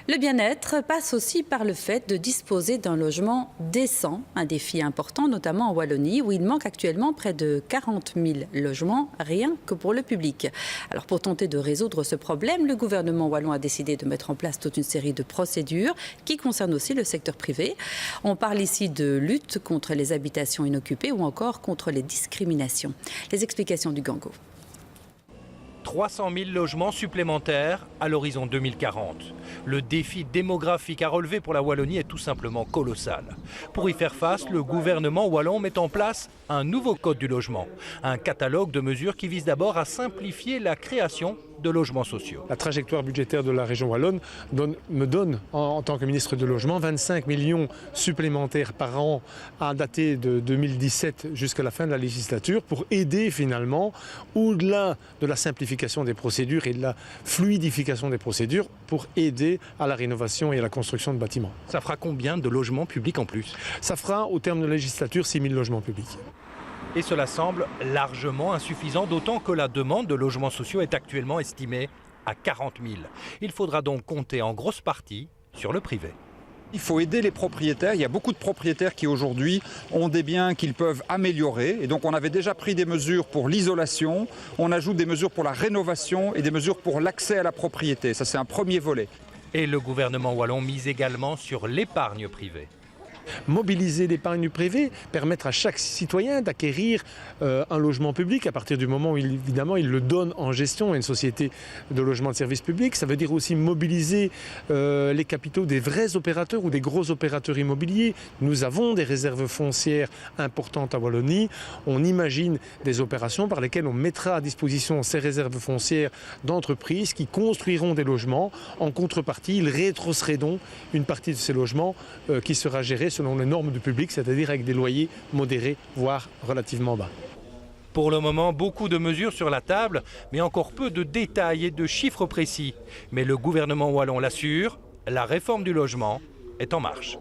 Le bien-être passe aussi par le fait de disposer d'un logement décent, un défi important notamment en Wallonie où il manque actuellement près de 40 000 logements rien que pour le public. Alors pour tenter de résoudre ce problème, le gouvernement wallon a décidé de mettre en place toute une série de procédures qui concernent aussi le secteur privé. On parle ici de lutte contre les habitations inoccupées ou encore contre les discriminations. Les explications du Gango. 300 000 logements supplémentaires à l'horizon 2040. Le défi démographique à relever pour la Wallonie est tout simplement colossal. Pour y faire face, le gouvernement wallon met en place un nouveau code du logement. Un catalogue de mesures qui vise d'abord à simplifier la création de logements sociaux. La trajectoire budgétaire de la région wallonne me donne, en tant que ministre du Logement, 25 millions supplémentaires par an à dater de 2017 jusqu'à la fin de la législature pour aider finalement, au-delà de la simplification des procédures et de la fluidification des procédures, pour aider à la rénovation et à la construction de bâtiments. Ça fera combien de logements publics en plus? Ça fera, au terme de la législature, 6 000 logements publics. Et cela semble largement insuffisant, d'autant que la demande de logements sociaux est actuellement estimée à 40 000. Il faudra donc compter en grosse partie sur le privé. Il faut aider les propriétaires. Il y a beaucoup de propriétaires qui aujourd'hui ont des biens qu'ils peuvent améliorer. Et donc on avait déjà pris des mesures pour l'isolation. On ajoute des mesures pour la rénovation et des mesures pour l'accès à la propriété. Ça, c'est un premier volet. Et le gouvernement wallon mise également sur l'épargne privée. Mobiliser l'épargne privée, permettre à chaque citoyen d'acquérir un logement public à partir du moment où évidemment il le donne en gestion à une société de logement de service public. Ça veut dire aussi mobiliser les capitaux des vrais opérateurs ou des gros opérateurs immobiliers. Nous avons des réserves foncières importantes à Wallonie. On imagine des opérations par lesquelles on mettra à disposition ces réserves foncières d'entreprises qui construiront des logements. En contrepartie, ils rétrocéderont une partie de ces logements qui sera gérée selon les normes du public, c'est-à-dire avec des loyers modérés, voire relativement bas. Pour le moment, beaucoup de mesures sur la table, mais encore peu de détails et de chiffres précis. Mais le gouvernement wallon l'assure, la réforme du logement est en marche.